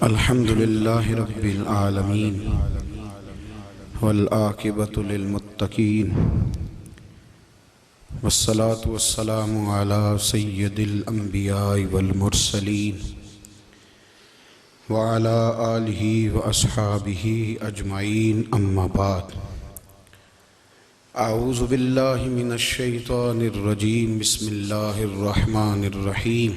الحمد للہ رب العالمین والعاقبۃ للمتقین والصلاة والسلام علی سید الانبیاء والمرسلین وعلی آلہ واصحابہ اجمعین اما بعد اعوذ باللہ من الشیطان الرجیم بسم اللہ الرحمن الرحیم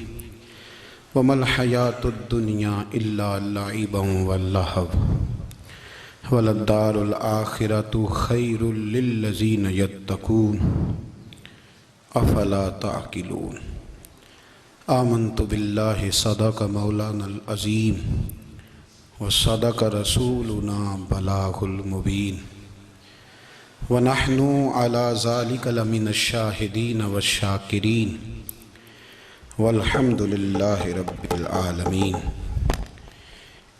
وَمَا الْحَيَاةُ الدُّنْيَا إِلَّا لَعِبٌ وَلَهْوٌ وَلَلدَّارُ الْآخِرَةُ خَيْرٌ لِلَّذِينَ يَتَّقُونَ أَفَلَا تَعْقِلُونَ آمَنْتُ بِاللَّهِ صَدَقَ مَوْلَانَا الْعَظِيمُ وَصَدَقَ رَسُولُنَا بَلَاغُ الْمُبِينُ وَنَحْنُ عَلَى ذَلِكَ لَمِنَ الشَّاهِدِينَ وَالشَّاكِرِينَ والحمد للہ رب العالمین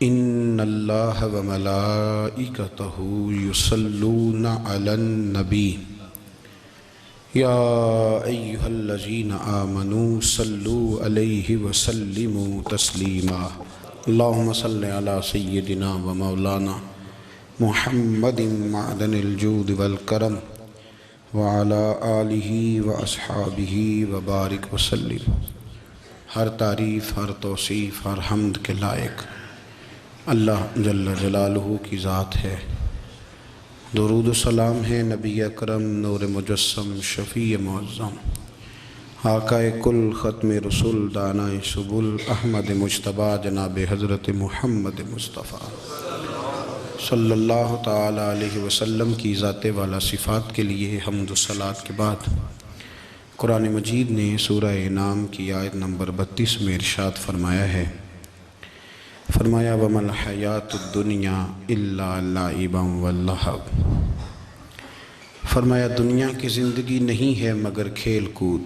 ان اللہ وملائکتہ یصلون علی النبی یا ایہا الذین آمنوا صلوا علیہ وسلموا تسلیما اللہم صلی علی سیدنا و مولانا محمد معدن الجود والکرم وعلی آلہ واصحابہ وبارک وسلم۔ ہر تعریف، ہر توصیف، ہر حمد کے لائق اللہ جل جلالہ کی ذات ہے۔ درود و سلام ہے نبی اکرم نور مجسم شفیع معظم آقا کل ختم رسول دانائے سبل احمد مجتبیٰ جناب حضرت محمد مصطفیٰ صلی اللہ تعالی علیہ وسلم کی ذات والا صفات کے لیے حمد و صلات کے بعد قرآن مجید نے سورہ انعام کی آیت نمبر 32 میں ارشاد فرمایا ہے، فرمایا وَمَا الْحَيَاةُ الدُّنْيَا إِلَّا لَعِبٌ وَلَهْوٌ، فرمایا دنیا کی زندگی نہیں ہے مگر کھیل کود،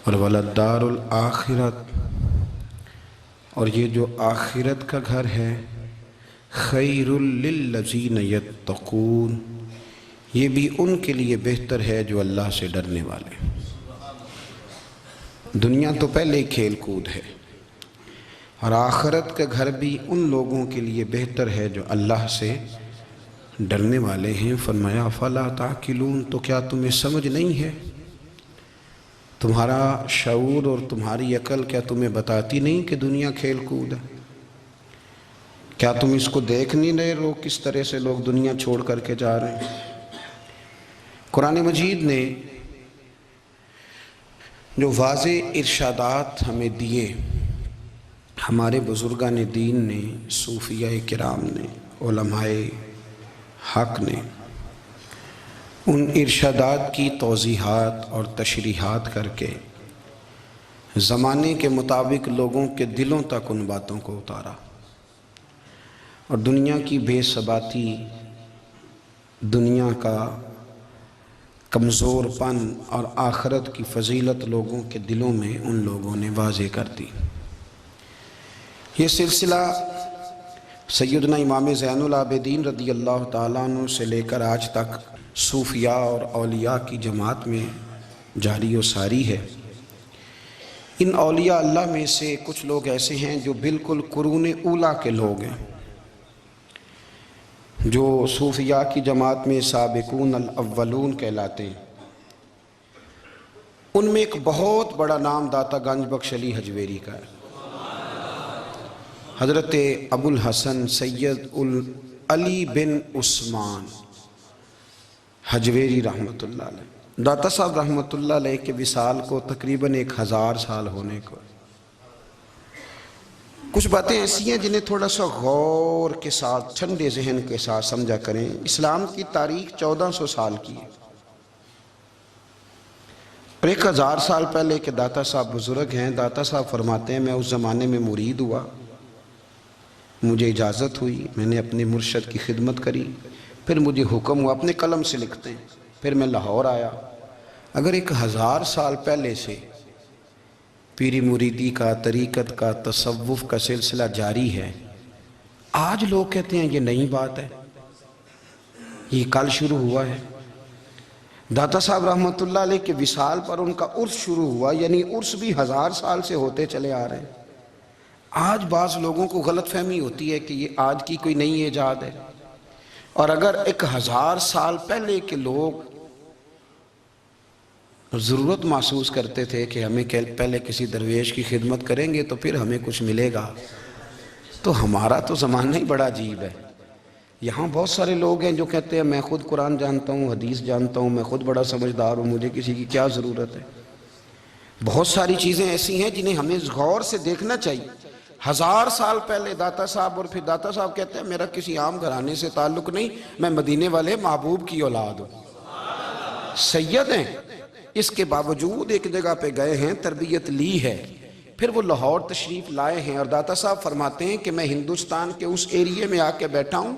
اور وَلَلدَّارُ الْآخِرَةُ، اور یہ جو آخرت کا گھر ہے، خَيْرٌ لِلَّذِينَ يَتَّقُونَ، یہ بھی ان کے لیے بہتر ہے جو اللہ سے ڈرنے والے۔ دنیا تو پہلے ہی کھیل کود ہے، اور آخرت کا گھر بھی ان لوگوں کے لیے بہتر ہے جو اللہ سے ڈرنے والے ہیں۔ فرمایا فَلَا تَعْقِلُونَ، تو کیا تمہیں سمجھ نہیں ہے؟ تمہارا شعور اور تمہاری عقل کیا تمہیں بتاتی نہیں کہ دنیا کھیل کود ہے؟ کیا تم اس کو دیکھ نہیں رہے لوگ کس طرح سے لوگ دنیا چھوڑ کر کے جا رہے ہیں؟ قرآن مجید نے جو واضح ارشادات ہمیں دیے، ہمارے بزرگان دین نے، صوفیاء کرام نے، علماء حق نے ان ارشادات کی توضیحات اور تشریحات کر کے زمانے کے مطابق لوگوں کے دلوں تک ان باتوں کو اتارا، اور دنیا کی بے ثباتی، دنیا کا کمزور پن اور آخرت کی فضیلت لوگوں کے دلوں میں ان لوگوں نے واضح کر دی۔ یہ سلسلہ سیدنا امام زین العابدین رضی اللہ تعالیٰ عنہ سے لے کر آج تک صوفیاء اور اولیاء کی جماعت میں جاری و ساری ہے۔ ان اولیاء اللہ میں سے کچھ لوگ ایسے ہیں جو بالکل قرون اولیٰ کے لوگ ہیں، جو صوفیاء کی جماعت میں سابقون الاولون کہلاتے ہیں۔ ان میں ایک بہت بڑا نام داتا گنج بخش علی حجویری کا ہے۔ حضرت ابو الحسن سید علی بن عثمان حجویری رحمۃ اللہ علیہ، داتا صاحب رحمۃ اللہ علیہ کے وصال کو تقریباً 1000 سال ہونے کو۔ کچھ باتیں ایسی ہیں جنہیں تھوڑا سا غور کے ساتھ، ٹھنڈے ذہن کے ساتھ سمجھا کریں۔ اسلام کی تاریخ 1400 سال کی ہے، اور 1000 سال پہلے کے داتا صاحب بزرگ ہیں۔ داتا صاحب فرماتے ہیں میں اس زمانے میں مرید ہوا، مجھے اجازت ہوئی، میں نے اپنے مرشد کی خدمت کری، پھر مجھے حکم ہوا، اپنے قلم سے لکھتے ہیں، پھر میں لاہور آیا۔ اگر 1000 سال پہلے سے پیری مریدی کا، طریقت کا، تصوف کا سلسلہ جاری ہے، آج لوگ کہتے ہیں یہ نئی بات ہے، یہ کل شروع ہوا ہے۔ داتا صاحب رحمۃ اللہ علیہ کے وصال پر ان کا عرس شروع ہوا، یعنی عرس بھی 1000 سال سے ہوتے چلے آ رہے ہیں۔ آج بعض لوگوں کو غلط فہمی ہوتی ہے کہ یہ آج کی کوئی نئی ایجاد ہے، اور اگر 1000 سال پہلے کے لوگ ضرورت محسوس کرتے تھے کہ ہمیں پہلے کسی درویش کی خدمت کریں گے تو پھر ہمیں کچھ ملے گا، تو ہمارا تو زمانہ ہی بڑا عجیب ہے۔ یہاں بہت سارے لوگ ہیں جو کہتے ہیں میں خود قرآن جانتا ہوں، حدیث جانتا ہوں، میں خود بڑا سمجھدار ہوں، مجھے کسی کی کیا ضرورت ہے۔ بہت ساری چیزیں ایسی ہیں جنہیں ہمیں غور سے دیکھنا چاہیے۔ 1000 سال پہلے داتا صاحب، اور پھر داتا صاحب کہتے ہیں میرا کسی عام گھرانے سے تعلق نہیں، میں مدینے والے محبوب کی اولاد ہوں، سید ہیں۔ اس کے باوجود ایک جگہ پہ گئے ہیں، تربیت لی ہے، پھر وہ لاہور تشریف لائے ہیں، اور داتا صاحب فرماتے ہیں کہ میں ہندوستان کے اس ایریے میں آ کے بیٹھا ہوں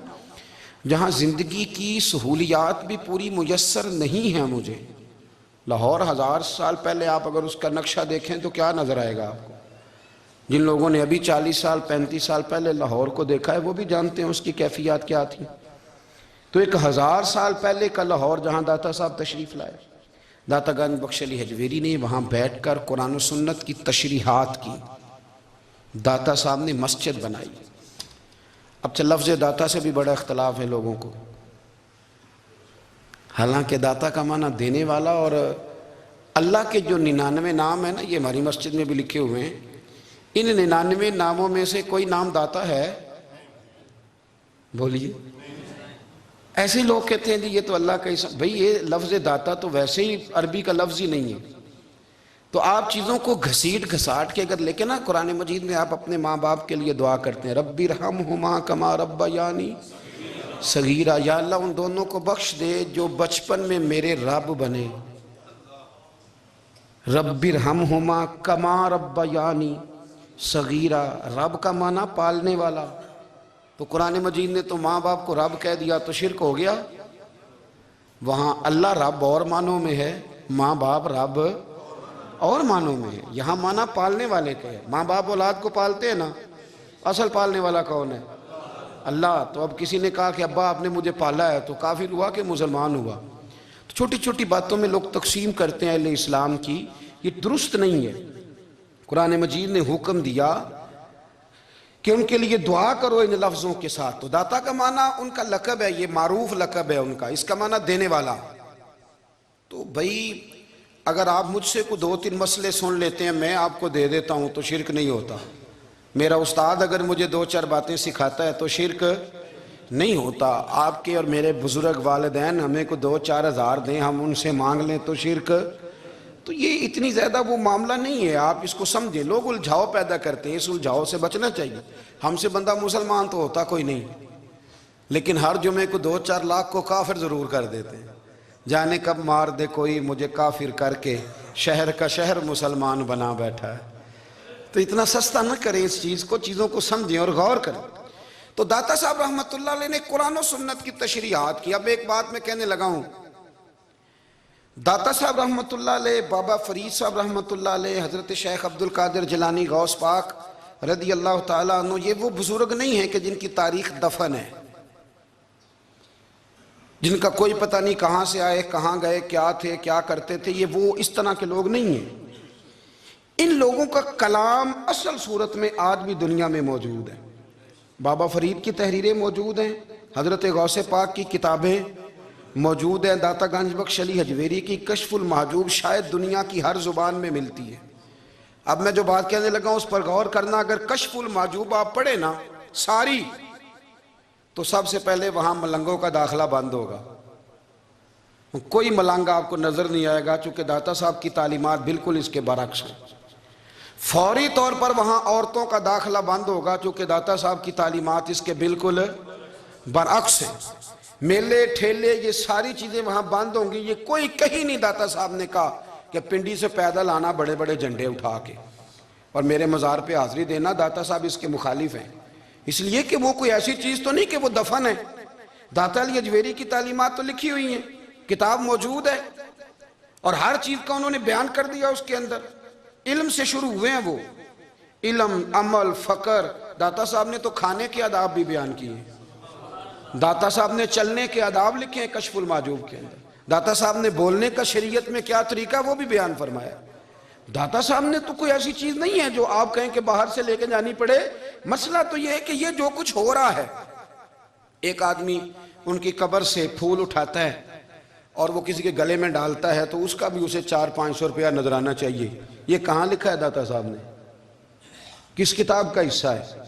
جہاں زندگی کی سہولیات بھی پوری میسر نہیں ہیں مجھے۔ لاہور 1000 سال پہلے آپ اگر اس کا نقشہ دیکھیں تو کیا نظر آئے گا آپ کو؟ جن لوگوں نے ابھی 40 سال 35 سال پہلے لاہور کو دیکھا ہے وہ بھی جانتے ہیں اس کی کیفیات کیا تھی۔ تو ایک 1000 سال پہلے کا لاہور جہاں داتا صاحب تشریف لائے، داتا گنج بخش علی حجویری نے وہاں بیٹھ کر قرآن و سنت کی تشریحات کی، داتا صاحب نے مسجد بنائی۔ اب لفظ داتا سے بھی بڑا اختلاف ہے لوگوں کو، حالانکہ داتا کا معنی دینے والا، اور اللہ کے جو 99 نام ہیں نا، یہ ہماری مسجد میں بھی لکھے ہوئے ہیں، ان 99 ناموں میں سے کوئی نام داتا ہے؟ بولیے۔ ایسے لوگ کہتے ہیں جی یہ تو اللہ کا اسم، بھئی یہ لفظ داتا تو ویسے ہی عربی کا لفظ ہی نہیں ہے، تو آپ چیزوں کو گھسیٹ گھساٹ کے اگر لے کے نا قرآن مجید میں آپ اپنے ماں باپ کے لیے دعا کرتے ہیں، رب ارحمہما کما ربیانی صغیرا، یا اللہ ان دونوں کو بخش دے جو بچپن میں میرے رب بنے۔ رب ارحمہما کما ربیانی صغیرا، رب کا معنی پالنے والا، تو قرآن مجید نے تو ماں باپ کو رب کہہ دیا تو شرک ہو گیا۔ وہاں اللہ رب اور معنوں میں ہے، ماں باپ رب اور معنوں میں ہے، یہاں معنی پالنے والے کا ہے۔ ماں باپ اولاد کو پالتے ہیں نا، اصل پالنے والا کون ہے؟ اللہ۔ تو اب کسی نے کہا کہ ابا آپ نے مجھے پالا ہے، تو کافر ہوا کہ مسلمان ہوا؟ تو چھوٹی چھوٹی باتوں میں لوگ تقسیم کرتے ہیں اہل اسلام کی، یہ درست نہیں ہے۔ قرآن مجید نے حکم دیا کہ ان کے لیے دعا کرو ان لفظوں کے ساتھ، تو داتا کا معنی ان کا لقب ہے، یہ معروف لقب ہے ان کا، اس کا معنی دینے والا۔ تو بھئی اگر آپ مجھ سے کوئی 2-3 مسئلے سن لیتے ہیں میں آپ کو دے دیتا ہوں تو شرک نہیں ہوتا، میرا استاد اگر مجھے 2-4 باتیں سکھاتا ہے تو شرک نہیں ہوتا، آپ کے اور میرے بزرگ والدین ہمیں کو 2-4 ہزار دیں ہم ان سے مانگ لیں تو شرک، تو یہ اتنی زیادہ وہ معاملہ نہیں ہے، آپ اس کو سمجھیں۔ لوگ الجھاؤ پیدا کرتے ہیں، اس الجھاؤ سے بچنا چاہیے۔ ہم سے بندہ مسلمان تو ہوتا کوئی نہیں، لیکن ہر جمعے کو 2-4 لاکھ کو کافر ضرور کر دیتے ہیں، جانے کب مار دے کوئی مجھے کافر کر کے، شہر کا شہر مسلمان بنا بیٹھا ہے۔ تو اتنا سستا نہ کریں اس چیز کو، چیزوں کو سمجھیں اور غور کریں۔ تو داتا صاحب رحمت اللہ علیہ نے قرآن و سنت کی تشریحات کی۔ اب ایک بات میں کہنے لگا ہوں، داتا صاحب رحمت اللہ علیہ، بابا فرید صاحب رحمت اللہ علیہ، حضرت شیخ عبد القادر جیلانی غوث پاک رضی اللہ تعالیٰ عنہ، یہ وہ بزرگ نہیں ہیں کہ جن کی تاریخ دفن ہے، جن کا کوئی پتہ نہیں کہاں سے آئے، کہاں گئے، کیا تھے، کیا کرتے تھے، یہ وہ اس طرح کے لوگ نہیں ہیں۔ ان لوگوں کا کلام اصل صورت میں آج بھی دنیا میں موجود ہے۔ بابا فرید کی تحریریں موجود ہیں، حضرت غوث پاک کی کتابیں موجود ہیں، داتا گنج بخش علی حجویری کی کشف المحجوب شاید دنیا کی ہر زبان میں ملتی ہے۔ اب میں جو بات کہنے لگا ہوں اس پر غور کرنا، اگر کشف المحجوب آپ پڑھیں نا ساری، تو سب سے پہلے وہاں ملنگوں کا داخلہ بند ہوگا، کوئی ملنگ آپ کو نظر نہیں آئے گا، چونکہ داتا صاحب کی تعلیمات بالکل اس کے برعکس ہیں۔ فوری طور پر وہاں عورتوں کا داخلہ بند ہوگا، چونکہ داتا صاحب کی تعلیمات اس کے بالکل برعکس ہیں۔ میلے ٹھیلے یہ ساری چیزیں وہاں بند ہوں گی، یہ کوئی کہیں نہیں داتا صاحب نے کہا کہ پنڈی سے پیدل آنا بڑے بڑے جھنڈے اٹھا کے اور میرے مزار پہ حاضری دینا، داتا صاحب اس کے مخالف ہیں، اس لیے کہ وہ کوئی ایسی چیز تو نہیں کہ وہ دفن ہے۔ داتا علی حجویری کی تعلیمات تو لکھی ہوئی ہیں، کتاب موجود ہے، اور ہر چیز کا انہوں نے بیان کر دیا اس کے اندر۔ علم سے شروع ہوئے ہیں وہ، علم، عمل، فقر۔ داتا صاحب نے تو کھانے کے آداب بھی بیان کیے، داتا صاحب نے چلنے کے آداب لکھے ہیں کشف المحجوب کے اندر، داتا صاحب نے بولنے کا شریعت میں کیا طریقہ وہ بھی بیان فرمایا۔ داتا صاحب نے تو کوئی ایسی چیز نہیں ہے جو آپ کہیں کہ باہر سے لے کے جانی پڑے. مسئلہ تو یہ ہے کہ یہ جو کچھ ہو رہا ہے، ایک آدمی ان کی قبر سے پھول اٹھاتا ہے اور وہ کسی کے گلے میں ڈالتا ہے تو اس کا بھی اسے 400-500 روپیہ نظرانہ چاہیے. یہ کہاں لکھا ہے داتا صاحب نے؟ کس کتاب کا حصہ ہے؟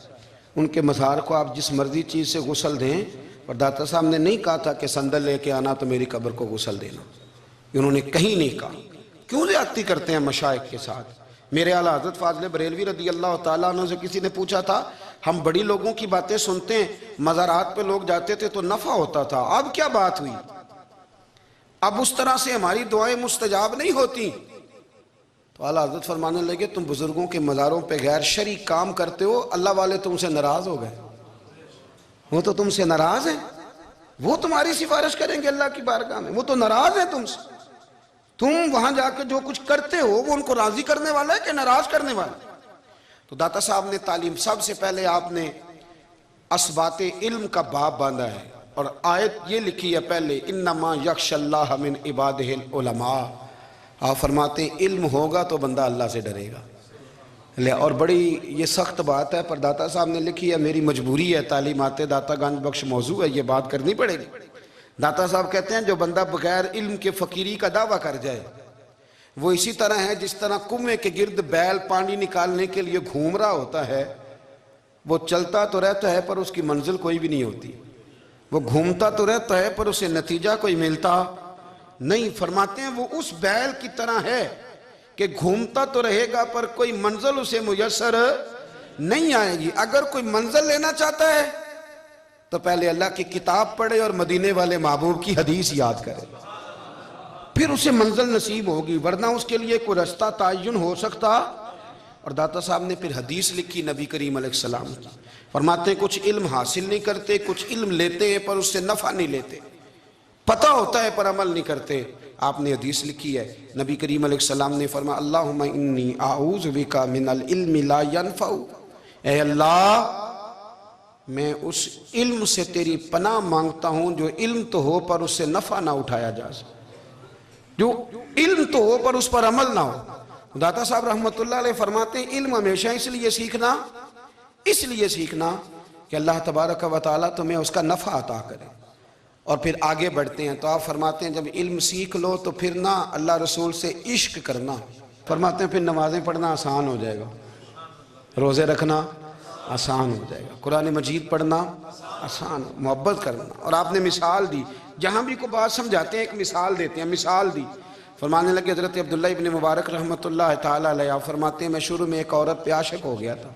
ان کے مزار کو آپ جس مرضی چیز سے غسل دیں، اور داتا صاحب نے نہیں کہا تھا کہ سندل لے کے آنا تو میری قبر کو غسل دینا. انہوں نے کہیں نہیں کہا. کیوں زیادتی کرتے ہیں مشائخ کے ساتھ؟ میرے اعلیٰ حضرت فاضل بریلوی رضی اللہ تعالیٰ عنہ سے کسی نے پوچھا تھا، ہم بڑی لوگوں کی باتیں سنتے ہیں، مزارات پہ لوگ جاتے تھے تو نفع ہوتا تھا، اب کیا بات ہوئی؟ اب اس طرح سے ہماری دعائیں مستجاب نہیں ہوتی. تو اعلیٰ حضرت فرمانے لگے، تم بزرگوں کے مزاروں پہ غیر شرعی کام کرتے ہو، اللہ والے تم سے ناراض ہو گئے. وہ تو تم سے ناراض ہیں، وہ تمہاری سفارش کریں گے اللہ کی بارگاہ میں، وہ تو ناراض ہیں تم سے. تم وہاں جا کے جو کچھ کرتے ہو وہ ان کو راضی کرنے والا ہے کہ ناراض کرنے والا ہے؟ تو داتا صاحب نے تعلیم، سب سے پہلے آپ نے اسبات علم کا باب باندھا ہے اور آیت یہ لکھی ہے پہلے، انما یخشی اللہ من عبادہ العلماء. آپ فرماتے ہیں علم ہوگا تو بندہ اللہ سے ڈرے گا. اور بڑی یہ سخت بات ہے پر داتا صاحب نے لکھی ہے، میری مجبوری ہے، تعلیمات داتا گنج بخش موضوع ہے، یہ بات کرنی پڑے گی. داتا صاحب کہتے ہیں جو بندہ بغیر علم کے فقیری کا دعویٰ کر جائے وہ اسی طرح ہے جس طرح کنویں کے گرد بیل پانی نکالنے کے لیے گھوم رہا ہوتا ہے. وہ چلتا تو رہتا ہے پر اس کی منزل کوئی بھی نہیں ہوتی، وہ گھومتا تو رہتا ہے پر اسے نتیجہ کوئی ملتا نہیں. فرماتے ہیں وہ اس بیل کی طرح ہے کہ گھومتا تو رہے گا پر کوئی منزل اسے میسر نہیں آئے گی. اگر کوئی منزل لینا چاہتا ہے تو پہلے اللہ کی کتاب پڑھے اور مدینے والے محبوب کی حدیث یاد کرے، پھر اسے منزل نصیب ہوگی، ورنہ اس کے لیے کوئی رستہ تعین ہو سکتا. اور داتا صاحب نے پھر حدیث لکھی نبی کریم علیہ السلام کی. فرماتے ہیں کچھ علم حاصل نہیں کرتے، کچھ علم لیتے ہیں پر اس سے نفع نہیں لیتے، پتہ ہوتا ہے پر عمل نہیں کرتے. آپ نے حدیث لکھی ہے، نبی کریم علیہ السلام نے فرمایا اللہم انی اعوذ بک من العلم لا ینفع. اے اللہ میں اس علم سے تیری پناہ مانگتا ہوں جو علم تو ہو پر اس سے نفع نہ اٹھایا جا سکے، جو علم تو ہو پر اس پر عمل نہ ہو. داتا صاحب رحمت اللہ علیہ فرماتے ہیں علم ہمیشہ اس لیے سیکھنا کہ اللہ تبارک و تعالیٰ تمہیں اس کا نفع عطا کرے. اور پھر آگے بڑھتے ہیں تو آپ فرماتے ہیں جب علم سیکھ لو تو پھر نہ اللہ رسول سے عشق کرنا. فرماتے ہیں پھر نمازیں پڑھنا آسان ہو جائے گا، روزے رکھنا آسان ہو جائے گا، قرآن مجید پڑھنا آسان، محبت کرنا. اور آپ نے مثال دی، جہاں بھی کوئی بات سمجھاتے ہیں ایک مثال دیتے ہیں. مثال دی، فرمانے لگے حضرت عبداللہ ابن مبارک رحمت اللہ تعالیٰ علیہ، آپ فرماتے ہیں میں شروع میں ایک عورت پہ عاشق ہو گیا تھا.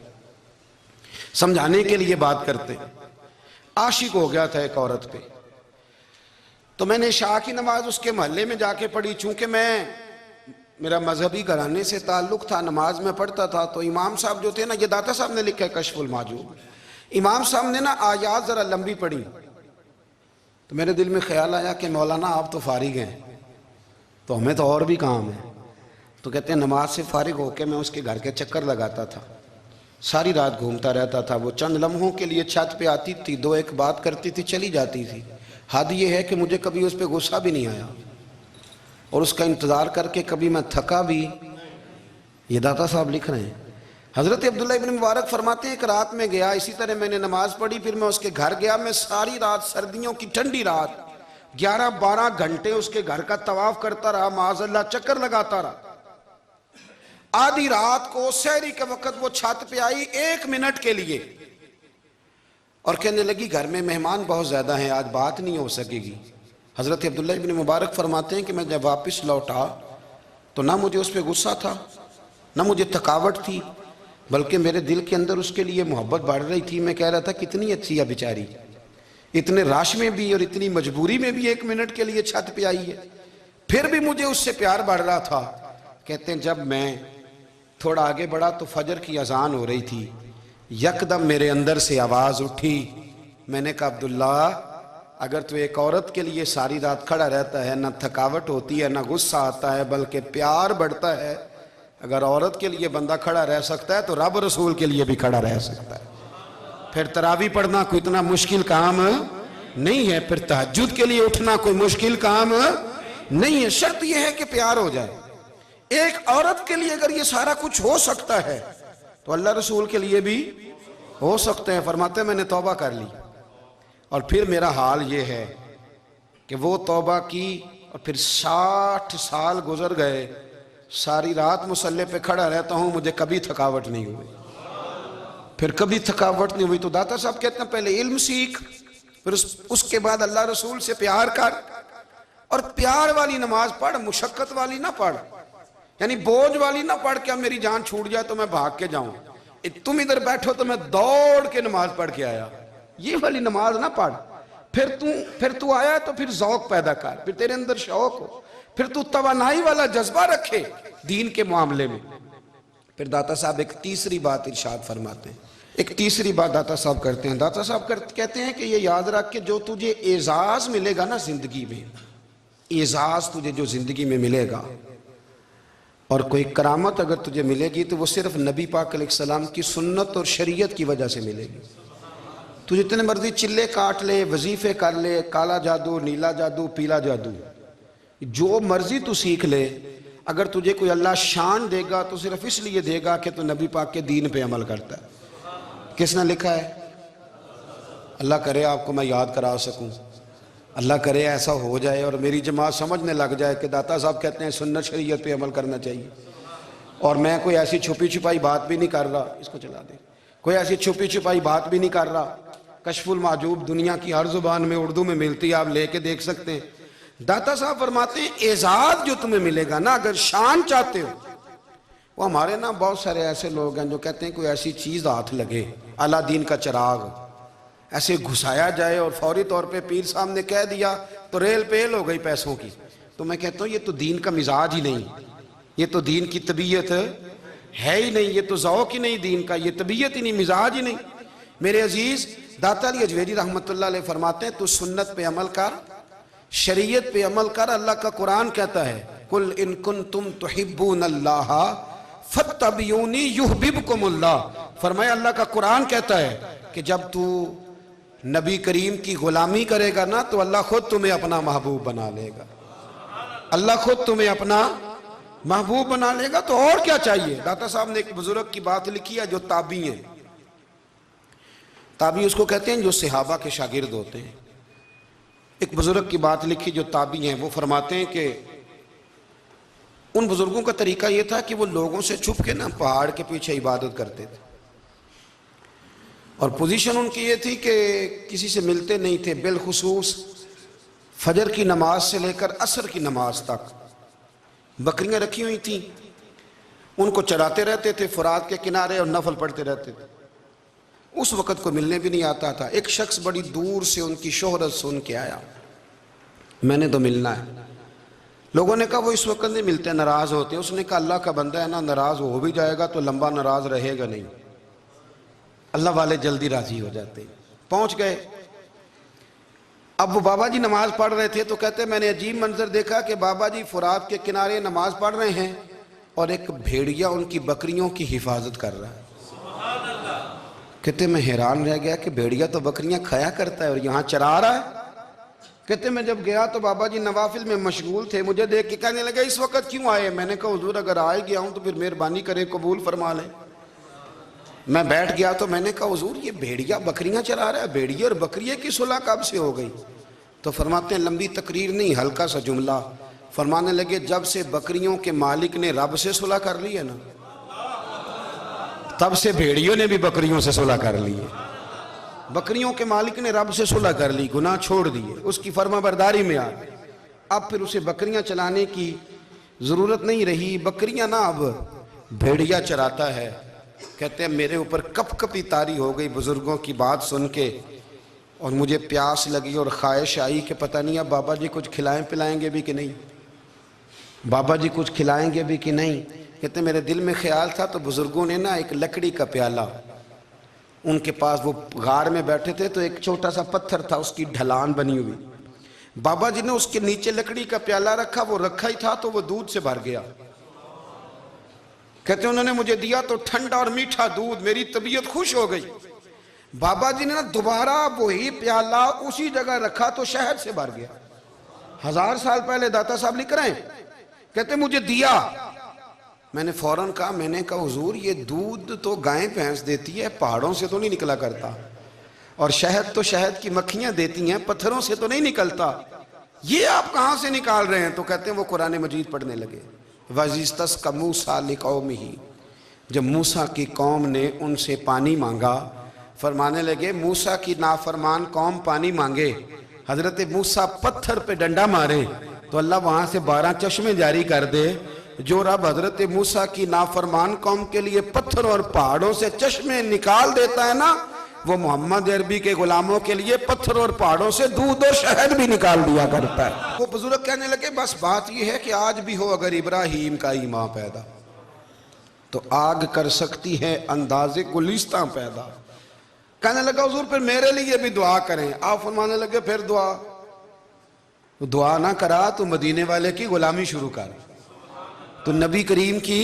سمجھانے کے لیے بات کرتے، عاشق ہو گیا تھا ایک عورت پہ. تو میں نے عشاء کی نماز اس کے محلے میں جا کے پڑھی. چونکہ میرا مذہبی گھرانے سے تعلق تھا، نماز میں پڑھتا تھا، تو امام صاحب جو تھے نا، یہ داتا صاحب نے لکھا ہے کشف المحجوب، امام صاحب نے نا آیات ذرا لمبی پڑھی. تو میرے دل میں خیال آیا کہ مولانا آپ تو فارغ ہیں تو ہمیں تو اور بھی کام ہے. تو کہتے ہیں نماز سے فارغ ہو کے میں اس کے گھر کے چکر لگاتا تھا، ساری رات گھومتا رہتا تھا. وہ چند لمحوں کے لیے چھت پہ آتی تھی، دو ایک بات کرتی تھی، چلی جاتی تھی. حد یہ ہے کہ مجھے کبھی اس پہ غصہ بھی نہیں آیا اور اس کا انتظار کر کے کبھی میں تھکا بھی. یہ داتا صاحب لکھ رہے ہیں. حضرت عبداللہ ابن مبارک فرماتے ہیں ایک رات میں گیا، اسی طرح میں نے نماز پڑھی، پھر میں اس کے گھر گیا. میں ساری رات، سردیوں کی ٹھنڈی رات، 11-12 گھنٹے اس کے گھر کا طواف کرتا رہا، معاذ اللہ چکر لگاتا رہا. آدھی رات کو سحری کے وقت وہ چھت پہ آئی 1 منٹ کے لیے اور کہنے لگی گھر میں مہمان بہت زیادہ ہیں، آج بات نہیں ہو سکے گی. حضرت عبداللہ ابن مبارک فرماتے ہیں کہ میں جب واپس لوٹا تو نہ مجھے اس پہ غصہ تھا، نہ مجھے تھکاوٹ تھی، بلکہ میرے دل کے اندر اس کے لیے محبت بڑھ رہی تھی. میں کہہ رہا تھا کتنی اچھی ہے بیچاری، اتنے راش میں بھی اور اتنی مجبوری میں بھی 1 منٹ کے لیے چھت پہ آئی ہے، پھر بھی مجھے اس سے پیار بڑھ رہا تھا. کہتے ہیں جب میں تھوڑا آگے بڑھا تو فجر کی اذان ہو رہی تھی. یکدم میرے اندر سے آواز اٹھی. میں نے کہا عبداللہ اگر تو ایک عورت کے لیے ساری رات کھڑا رہتا ہے، نہ تھکاوٹ ہوتی ہے، نہ غصہ آتا ہے، بلکہ پیار بڑھتا ہے، اگر عورت کے لیے بندہ کھڑا رہ سکتا ہے تو رب رسول کے لیے بھی کھڑا رہ سکتا ہے. پھر تراویح پڑھنا کوئی اتنا مشکل کام نہیں ہے، پھر تہجد کے لیے اٹھنا کوئی مشکل کام نہیں ہے. شرط یہ ہے کہ پیار ہو جائے. ایک عورت کے لیے اگر یہ سارا کچھ ہو سکتا ہے تو اللہ رسول کے لیے بھی ہو سکتے ہیں۔ فرماتے ہیں میں نے توبہ کر لی اور پھر میرا حال یہ ہے کہ وہ توبہ کی اور پھر 60 سال گزر گئے، ساری رات مصلی پہ کھڑا رہتا ہوں، مجھے کبھی تھکاوٹ نہیں ہوئی، پھر کبھی تھکاوٹ نہیں ہوئی۔ تو داتا صاحب کہتے ہیں پہلے علم سیکھ، پھر اس کے بعد اللہ رسول سے پیار کر، اور پیار والی نماز پڑھ، مشقت والی نہ پڑھ، یعنی بوجھ والی نہ پڑھ کہ اب میری جان چھوٹ جائے تو میں بھاگ کے جاؤں، تم ادھر بیٹھو تو میں دوڑ کے نماز پڑھ کے آیا، یہ والی نماز نہ پڑھ۔ پھر تو آیا تو پھر ذوق پیدا کر، پھر تیرے اندر شوق ہو، پھر تو توانائی والا جذبہ رکھے دین کے معاملے میں۔ پھر داتا صاحب ایک تیسری بات ارشاد فرماتے ہیں، ایک تیسری بات داتا صاحب کرتے ہیں۔ داتا صاحب کہتے ہیں کہ یہ یاد رکھ کہ جو تجھے اعزاز ملے گا نا زندگی میں، اعزاز تجھے جو زندگی میں ملے گا اور کوئی کرامت اگر تجھے ملے گی تو وہ صرف نبی پاک علیہ السلام کی سنت اور شریعت کی وجہ سے ملے گی۔ تو جتنے مرضی چلے کاٹ لے، وظیفے کر لے، کالا جادو، نیلا جادو، پیلا جادو، جو مرضی تو سیکھ لے، اگر تجھے کوئی اللہ شان دے گا تو صرف اس لیے دے گا کہ تو نبی پاک کے دین پہ عمل کرتا ہے۔ کس نے لکھا ہے؟ اللہ کرے آپ کو میں یاد کرا سکوں، اللہ کرے ایسا ہو جائے اور میری جماعت سمجھنے لگ جائے کہ داتا صاحب کہتے ہیں سنت شریعت پہ عمل کرنا چاہیے، اور میں کوئی ایسی چھپی چھپائی بات بھی نہیں کر رہا، اس کو چلا دے، کوئی ایسی چھپی چھپائی بات بھی نہیں کر رہا۔ کشف المعجوب دنیا کی ہر زبان میں اردو میں ملتی ہے، آپ لے کے دیکھ سکتے ہیں۔ داتا صاحب فرماتے ہیں اعزاز جو تمہیں ملے گا نا، اگر شان چاہتے ہو، وہ ہمارے نا بہت سارے ایسے لوگ ہیں جو کہتے ہیں کوئی ایسی چیز ہاتھ لگے، اعلیٰ دین کا چراغ ایسے گھسایا جائے اور فوری طور پہ پیر صاحب نے کہہ دیا تو ریل پیل ہو گئی پیسوں کی، تو میں کہتا ہوں یہ تو دین کا مزاج ہی نہیں، یہ تو دین کی طبیعت ہے ہی نہیں، یہ تو ذوق ہی نہیں دین کا، یہ طبیعت ہی نہیں، مزاج ہی نہیں۔ میرے عزیز داتا علی اجویری رحمۃ اللہ علیہ فرماتے ہیں تو سنت پہ عمل کر، شریعت پہ عمل کر۔ اللہ کا قرآن کہتا ہے قُلْ إِن كُنْتُمْ تُحِبُّونَ اللَّهَ فَاتَّبِعُونِي يُحْبِبْكُمُ اللَّهُ۔ فرمایا اللہ کا قرآن کہتا ہے کہ جب تو نبی کریم کی غلامی کرے گا نا تو اللہ خود تمہیں اپنا محبوب بنا لے گا، اللہ خود تمہیں اپنا محبوب بنا لے گا۔ تو اور کیا چاہیے؟ داتا صاحب نے ایک بزرگ کی بات لکھی ہے جو تابعی ہیں، تابعی اس کو کہتے ہیں جو صحابہ کے شاگرد ہوتے ہیں۔ ایک بزرگ کی بات لکھی جو تابعی ہیں، وہ فرماتے ہیں کہ ان بزرگوں کا طریقہ یہ تھا کہ وہ لوگوں سے چھپ کے نا پہاڑ کے پیچھے عبادت کرتے تھے، اور پوزیشن ان کی یہ تھی کہ کسی سے ملتے نہیں تھے، بالخصوص فجر کی نماز سے لے کر عصر کی نماز تک بکریاں رکھی ہوئی تھیں، ان کو چراتے رہتے تھے فرات کے کنارے اور نفل پڑھتے رہتے تھے۔ اس وقت کو ملنے بھی نہیں آتا تھا۔ ایک شخص بڑی دور سے ان کی شہرت سن کے آیا، میں نے تو ملنا ہے۔ لوگوں نے کہا وہ اس وقت نہیں ملتے، ناراض ہوتے ہیں۔ اس نے کہا اللہ کا بندہ ہے نا، ناراض ہو بھی جائے گا تو لمبا ناراض رہے گا نہیں، اللہ والے جلدی راضی ہو جاتے ہیں۔ پہنچ گئے، اب وہ بابا جی نماز پڑھ رہے تھے تو کہتے میں نے عجیب منظر دیکھا کہ بابا جی فرات کے کنارے نماز پڑھ رہے ہیں اور ایک بھیڑیا ان کی بکریوں کی حفاظت کر رہا ہے۔ کہتے میں حیران رہ گیا کہ بھیڑیا تو بکریاں کھایا کرتا ہے اور یہاں چرا رہا ہے۔ کہتے میں جب گیا تو بابا جی نوافل میں مشغول تھے، مجھے دیکھ کے کہنے لگا اس وقت کیوں آئے؟ میں نے کہا حضور اگر آئے گیا ہوں تو پھر مہربانی کریں قبول فرما لیں۔ میں بیٹھ گیا تو میں نے کہا حضور یہ بھیڑیا بکریاں چرا رہا ہے، بھیڑیا اور بکریے کی صلح کب سے ہو گئی؟ تو فرماتے ہیں لمبی تقریر نہیں، ہلکا سا جملہ، فرمانے لگے جب سے بکریوں کے مالک نے رب سے صلح کر لی ہے نا، تب سے بھیڑیوں نے بھی بکریوں سے صلح کر لی ہے۔ بکریوں کے مالک نے رب سے صلح کر لی، گناہ چھوڑ دیے، اس کی فرما برداری میں آ گئے، اب پھر اسے بکریاں چلانے کی ضرورت نہیں رہی، بکریاں نہ اب بھیڑیا چراتا ہے۔ کہتے ہیں میرے اوپر کپ کپی طاری ہو گئی بزرگوں کی بات سن کے، اور مجھے پیاس لگی اور خواہش آئی کہ پتہ نہیں اب بابا جی کچھ کھلائیں پلائیں گے بھی کہ نہیں، بابا جی کچھ کھلائیں گے بھی کہ نہیں۔ کہتے ہیں میرے دل میں خیال تھا تو بزرگوں نے نا ایک لکڑی کا پیالہ، ان کے پاس وہ غار میں بیٹھے تھے تو ایک چھوٹا سا پتھر تھا، اس کی ڈھلان بنی ہوئی، بابا جی نے اس کے نیچے لکڑی کا پیالہ رکھا، وہ رکھا ہی تھا تو وہ دودھ سے بھر گیا۔ کہتے ہیں انہوں نے مجھے دیا تو ٹھنڈا اور میٹھا دودھ، میری طبیعت خوش ہو گئی۔ بابا جی نے دوبارہ وہی پیالہ اسی جگہ رکھا تو شہد سے بھر گیا۔ 1000 سال پہلے داتا صاحب لکھ رہے ہیں، کہتے مجھے دیا میں نے فوراً کہا، میں نے کہا حضور یہ دودھ تو گائیں بھینس دیتی ہے، پہاڑوں سے تو نہیں نکلا کرتا، اور شہد تو شہد کی مکھیاں دیتی ہیں، پتھروں سے تو نہیں نکلتا، یہ آپ کہاں سے نکال رہے ہیں؟ تو کہتے ہیں وہ قرآن مجید پڑھنے لگے۔ وَإِذِ اسْتَسْقَىٰ مُوسَىٰ لِقَوْمِهِ، جب موسیٰ کی قوم نے ان سے پانی مانگا، فرمانے لگے موسیٰ کی نافرمان قوم پانی مانگے، حضرت موسیٰ پتھر پہ ڈنڈا مارے تو اللہ وہاں سے 12 چشمے جاری کر دے۔ جو رب حضرت موسیٰ کی نافرمان قوم کے لیے پتھر اور پہاڑوں سے چشمے نکال دیتا ہے نا، وہ محمد عربی کے غلاموں کے لیے پتھر اور پہاڑوں سے دودھ اور شہد بھی نکال دیا کرتا ہے۔ وہ بزرگ کہنے لگے بس بات یہ ہے کہ آج بھی ہو اگر ابراہیم کا ایمان پیدا تو آگ کر سکتی ہے انداز گلستاں پیدا۔ کہنے لگا حضور پھر میرے لیے بھی دعا کریں۔ آپ فرمانے لگے پھر دعا نہ کرا تو مدینے والے کی غلامی شروع کر، تو نبی کریم کی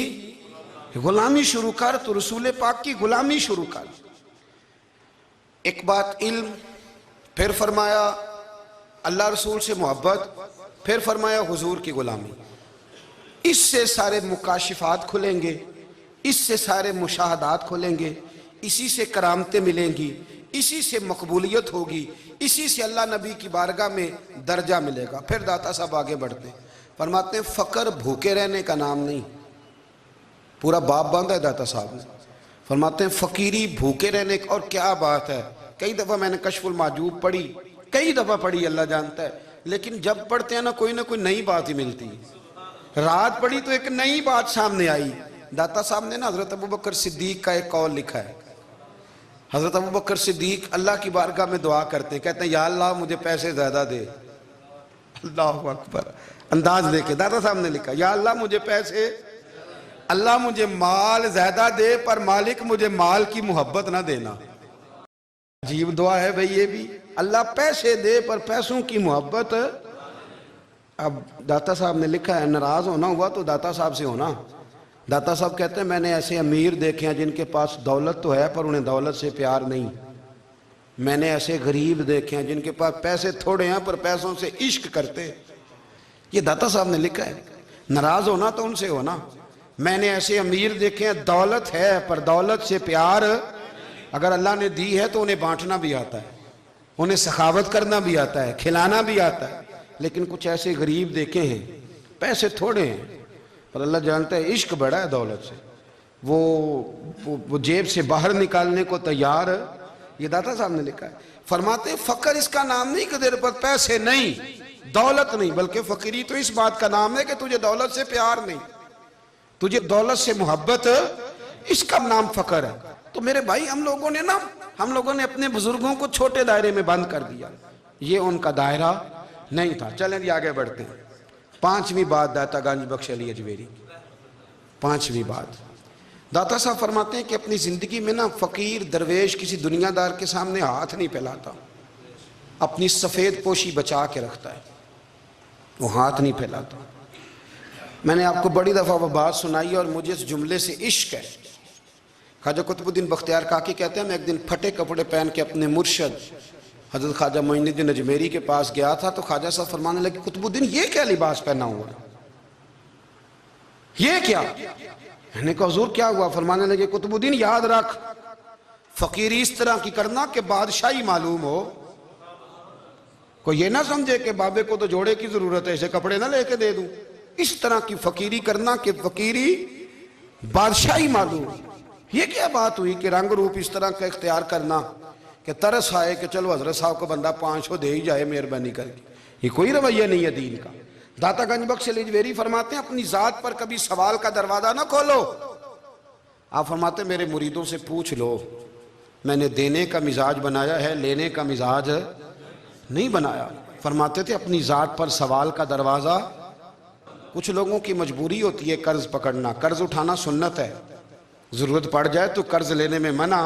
غلامی شروع کر، تو رسول پاک کی غلامی شروع کر۔ ایک بات علم، پھر فرمایا اللہ رسول سے محبت، پھر فرمایا حضور کی غلامی۔ اس سے سارے مکاشفات کھلیں گے، اس سے سارے مشاہدات کھلیں گے، اسی سے کرامتیں ملیں گی، اسی سے مقبولیت ہوگی، اسی سے اللہ نبی کی بارگاہ میں درجہ ملے گا۔ پھر داتا صاحب آگے بڑھتے ہیں، فرماتے ہیں فقر بھوکے رہنے کا نام نہیں، پورا باب باندھا ہے داتا صاحب نے۔ فرماتے ہیں فقیری بھوکے رہنے کا، اور کیا بات ہے، کئی دفعہ میں نے کشف المحجوب پڑھی، کئی دفعہ پڑھی، اللہ جانتا ہے، لیکن جب پڑھتے ہیں نا کوئی نئی بات ہی ملتی ہے۔ رات پڑھی تو ایک نئی بات سامنے آئی۔ داتا صاحب نے نا حضرت ابوبکر صدیق کا ایک قول لکھا ہے۔ حضرت ابوبکر صدیق اللہ کی بارگاہ میں دعا کرتے ہیں، کہتے ہیں یا اللہ مجھے پیسے زیادہ دے۔ اللہ اکبر، انداز دے کے داتا صاحب نے لکھا یا اللہ مجھے پیسے، اللہ مجھے مال زیادہ دے پر مالک مجھے مال کی محبت نہ دینا۔ عجیب دعا ہے بھئی یہ بھی، اللہ پیسے دے پر پیسوں کی محبت۔ اب داتا صاحب نے لکھا ہے ناراض ہونا ہوا تو داتا صاحب سے ہونا۔ داتا صاحب کہتے ہیں میں نے ایسے امیر دیکھے ہیں جن کے پاس دولت تو ہے پر انہیں دولت سے پیار نہیں، میں نے ایسے غریب دیکھے ہیں جن کے پاس پیسے تھوڑے ہیں پر پیسوں سے عشق کرتے۔ یہ داتا صاحب نے لکھا ہے، ناراض ہونا تو ان سے ہونا۔ میں نے ایسے امیر دیکھے ہیں دولت ہے پر دولت سے پیار، اگر اللہ نے دی ہے تو انہیں بانٹنا بھی آتا ہے، انہیں سخاوت کرنا بھی آتا ہے، کھلانا بھی آتا ہے، لیکن کچھ ایسے غریب دیکھے ہیں پیسے تھوڑے ہیں پر اللہ جانتا ہے عشق بڑا ہے دولت سے، وہ جیب سے باہر نکالنے کو تیار۔ یہ داتا صاحب نے لکھا ہے۔ فرماتے ہیں فقر اس کا نام نہیں کہ تیرے پر پیسے نہیں، دولت نہیں، بلکہ فقیری تو اس بات کا نام ہے کہ تجھے دولت سے پیار نہیں، تجھے دولت سے محبت، اس کا نام فقر ہے۔ تو میرے بھائی ہم لوگوں نے اپنے بزرگوں کو چھوٹے دائرے میں بند کر دیا، یہ ان کا دائرہ نہیں تھا۔ چلیں جی آگے بڑھتے ہیں۔ 5ویں بات داتا گنج بخش علی اجمیری، 5ویں بات داتا صاحب فرماتے ہیں کہ اپنی زندگی میں نا فقیر درویش کسی دنیا دار کے سامنے ہاتھ نہیں پھیلاتا، اپنی سفید پوشی بچا کے رکھتا ہے، وہ ہاتھ نہیں پھیلاتا۔ میں نے آپ کو بڑی دفعہ وہ بات سنائی اور مجھے اس جملے سے عشق ہے۔ خواجہ قطب الدین بختیار کاکی کہتے ہیں میں ایک دن پھٹے کپڑے پہن کے اپنے مرشد حضرت خواجہ معین الدین اجمیری کے پاس گیا تھا تو خواجہ صاحب فرمانے لگے قطب الدین یہ کیا لباس پہنا ہوا ہے، یہ کیا؟ میں نے کہا حضور کیا ہوا؟ فرمانے لگے قطب الدین یاد رکھ فقیری اس طرح کی کرنا کہ بادشاہی معلوم ہو، کوئی یہ نہ سمجھے کہ بابے کو تو جوڑے کی ضرورت ہے اسے کپڑے نہ لے کے دے دوں، اس طرح کی فقیری کرنا کہ فقیری بادشاہی معلوم ہو۔ یہ کیا بات ہوئی کہ رنگ روپ اس طرح کا اختیار کرنا کہ ترس آئے کہ چلو حضرت صاحب کو بندہ 500 دے ہی جائے مہربانی کر کے، یہ کوئی رویہ نہیں ہے دین کا۔ داتا گنج بخش علی اجمیری فرماتے ہیں اپنی ذات پر کبھی سوال کا دروازہ نہ کھولو۔ آپ فرماتے ہیں میرے مریدوں سے پوچھ لو، میں نے دینے کا مزاج بنایا ہے، لینے کا مزاج نہیں بنایا۔ فرماتے تھے اپنی ذات پر سوال کا دروازہ، کچھ لوگوں کی مجبوری ہوتی ہے قرض پکڑنا، قرض اٹھانا سنت ہے، ضرورت پڑ جائے تو قرض لینے میں منع،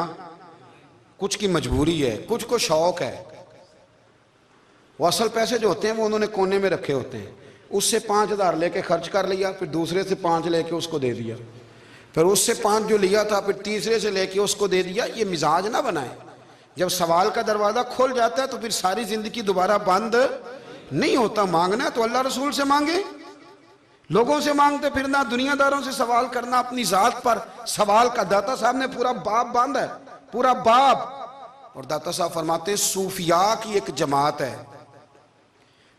کچھ کی مجبوری ہے، کچھ کو شوق ہے، وہ اصل پیسے جو ہوتے ہیں وہ انہوں نے کونے میں رکھے ہوتے ہیں، اس سے 5000 لے کے خرچ کر لیا، پھر دوسرے سے 5 لے کے اس کو دے دیا، پھر اس سے 5 جو لیا تھا پھر تیسرے سے لے کے اس کو دے دیا۔ یہ مزاج نہ بنائے، جب سوال کا دروازہ کھل جاتا ہے تو پھر ساری زندگی دوبارہ بند نہیں ہوتا۔ مانگنا ہے تو اللہ رسول سے مانگے، لوگوں سے مانگتے پھرنا، دنیا داروں سے سوال کرنا، اپنی ذات پر سوال کا۔ داتا صاحب نے پورا باب باندھا ہے، پورا باب۔ اور داتا صاحب فرماتے ہیں صوفیاء کی ایک جماعت ہے